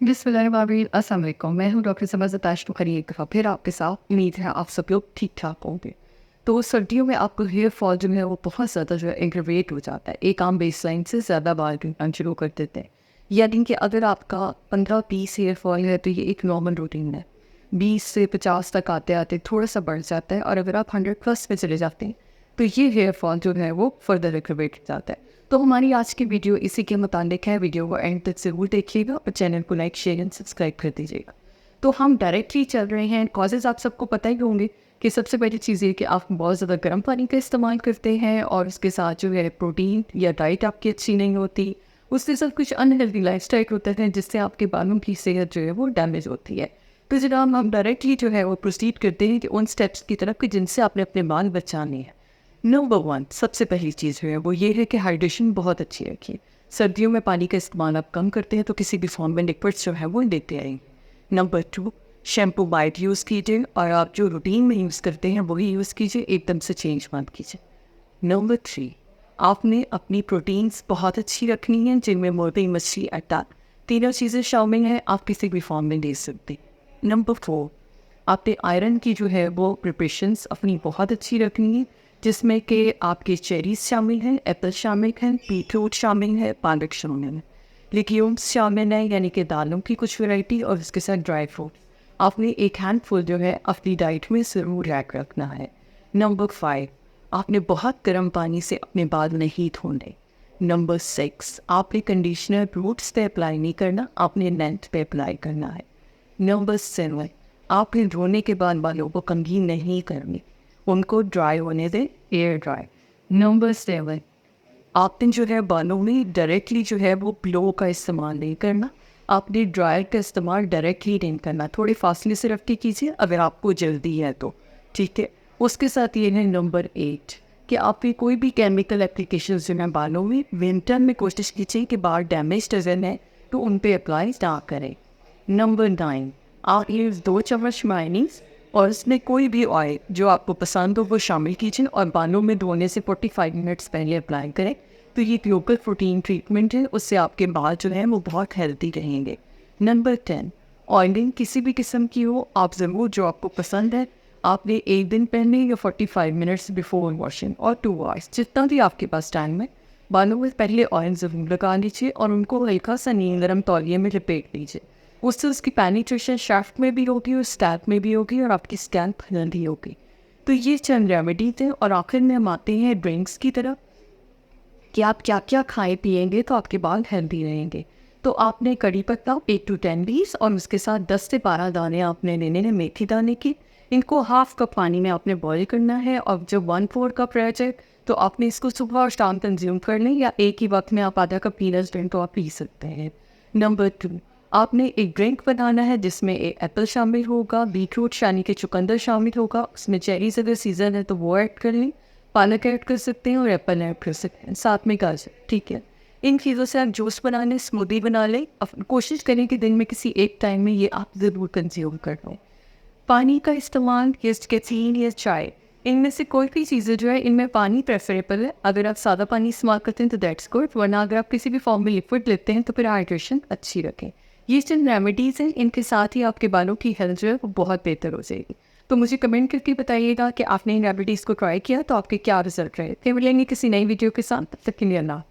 बिस्मिल्लाहिर्रहमानिर्रहीम। अस्सलाम वालेकुम। मैं हूँ डॉक्टर समज़ अताश बुखारी एक दफ़ा फिर आपके साथ। उम्मीद है आप सब लोग ठीक ठाक होंगे। तो सर्दियों में आपको हेयर फॉल जो है वो बहुत ज़्यादा जो है एग्रवेट हो जाता है। एक आम बेस लाइन से ज़्यादा बाल गिरना शुरू कर देते हैं। यानी कि अगर आपका 15-20 हेयर फॉल है तो ये एक नॉर्मल रूटीन है। 20 से 50 तक आते आते थोड़ा सा बढ़ जाता है, और अगर आप 100+ में चले जाते हैं तो ये हेयर फॉल जो है वो फर्दर एग्रवेट हो जाता है। तो हमारी आज की वीडियो इसी के मुतालिक है। वीडियो को एंड तक ज़रूर देखिएगा और चैनल को लाइक शेयर एंड सब्सक्राइब कर दीजिएगा। तो हम डायरेक्टली चल रहे हैं। कॉजेज़ आप सबको पता ही होंगे कि सबसे पहली चीज़ ये कि आप बहुत ज़्यादा गर्म पानी का इस्तेमाल करते हैं, और उसके साथ जो है प्रोटीन या डाइट आपकी अच्छी नहीं होती। उसके साथ कुछ अनहेल्दी लाइफस्टाइल होते हैं जिससे आपके बालों की सेहत जो है वो डैमेज होती है। तो जनाब हम डायरेक्टली जो है वो प्रोसीड करते हैं कि उन स्टेप्स की तरफ कि जिनसे आपने अपने बाल बचाने हैं। नंबर 1 सबसे पहली चीज़ जो है वो ये है कि हाइड्रेशन बहुत अच्छी रखिए। सर्दियों में पानी का इस्तेमाल आप कम करते हैं तो किसी भी फॉर्म में लिक्विड्स जो है वो लेते आएंगे। नंबर 2 शैम्पू वाइट यूज़ कीजिए, और आप जो रूटीन में यूज़ करते हैं वही यूज़ कीजिए, एकदम से चेंज मत कीजिए। नंबर 3 आपने अपनी प्रोटीन्स बहुत अच्छी रखनी है, जिनमें मुर्गी, मछली, आटा तीनों चीज़ें शामिल हैं। आप किसी भी फॉर्म में ले सकते हैं। नंबर 4 आपने आयरन की जो है वो प्रिपरेशंस अपनी बहुत अच्छी रखनी है, जिसमें कि आपके चेरीज शामिल हैं, एप्पल शामिल हैं, बीटरूट शामिल है, पालक शामिल है, लेग्यूम्स शामिल हैं यानी कि दालों की कुछ वैरायटी, और उसके साथ ड्राई फ्रूट आपने एक हैंडफुल जो है अपनी डाइट में ज़रूर रैक रखना है। नंबर 5 आपने बहुत गर्म पानी से अपने बाल नहीं धोने। नंबर 6 आपने कंडीशनर रूट्स पे अप्लाई नहीं करना, आपने लेंथ पे अप्लाई करना है। नंबर 7 आपने धोने के बाद बालों को कंघी नहीं करनी, उनको ड्राई होने दें, एयर ड्राई। नंबर 7 आपने जो है बालों में डायरेक्टली जो है वो ब्लो का इस्तेमाल नहीं करना, आपने ड्रायर का इस्तेमाल डायरेक्टली नहीं करना, थोड़े फासले से रख के कीजिए अगर आपको जल्दी है तो, ठीक है। उसके साथ ये है नंबर 8 कि आपके कोई भी केमिकल एप्लीकेशन जो है बालों में, विंटर में कोशिश कीजिए कि बाल डैमेज डजन है तो उन पर अप्लाई ना करें। नंबर 9 आप ये 2 चम्मच मायनीस और इसमें कोई भी ऑयल जो आपको पसंद हो वो शामिल कीजिए, और बालों में धोने से 45 मिनट्स पहले अप्लाई करें। तो ये लोकल प्रोटीन ट्रीटमेंट है, उससे आपके बाल जो हैं वो बहुत हेल्दी रहेंगे। नंबर 10 ऑयलिंग किसी भी किस्म की हो, आप ज़रूर जो आपको पसंद है आपने एक दिन पहले या 45 मिनट्स बिफोर वॉशिंग और 2 आवर्स जितना भी आपके पास टाइम है बालों में पहले ऑयल ज़रूर लगा लीजिए, और उनको हल्का सा नीम गर्म तौलिए में लपेट लीजिए। उससे उसकी पेनिट्रेशन शाफ्ट में भी होगी और स्कैल्प में भी होगी, और आपकी स्कैल्प हेल्दी होगी। तो ये चंद रेमेडीज हैं। और आखिर में हम आते हैं ड्रिंक्स की तरफ कि आप क्या क्या खाए पिएंगे तो आपके बाल हेल्दी रहेंगे। तो आपने कड़ी पत्ता 8 to 10 लीव्स, और उसके साथ 10 से 12 दाने आपने लेने हैं मेथी दाने की। इनको हाफ कप पानी में आपने बॉईल करना है, और जब 1/4 कप रह जाए तो आपने इसको सुबह और शाम कंज्यूम कर लें, या एक ही वक्त में आप आधा कप पीना ड्रिंक तो आप पी सकते हैं। नंबर 2 आपने एक ड्रिंक बनाना है जिसमें एक एप्पल शामिल होगा, बीटरूट यानी कि चुकंदर शामिल होगा, उसमें चेरीज अगर सीजन है तो वो ऐड कर लें, पालक ऐड कर सकते हैं और एप्पल ऐड कर सकते हैं, साथ में गाजर, ठीक है। इन चीज़ों से आप जूस बना लें, स्मूदी बना लें। कोशिश करें कि दिन में किसी एक टाइम में ये आप ज़रूर कंज्यूम कर लें। पानी का इस्तेमाल या कैफीन या चाय, इनमें से कोई भी चीज़ें जो है इनमें पानी प्रेफरेबल है। अगर आप सादा पानी इस्तेमाल करते हैं तो दैट्स गुड, वरना अगर आप किसी भी फॉर्म में लिक्विड लेते हैं तो फिर हाइड्रेशन अच्छी रखें। ये चंद रेमेडीज़ हैं, इनके साथ ही आपके बालों की हेल्थ जो है वो बहुत बेहतर हो जाएगी। तो मुझे कमेंट करके बताइएगा कि आपने इन रेमेडीज़ को ट्राई किया तो आपके क्या रिजल्ट रहे। फिर मिलेंगे किसी नई वीडियो के साथ, तब तक के लिए अल्लाह।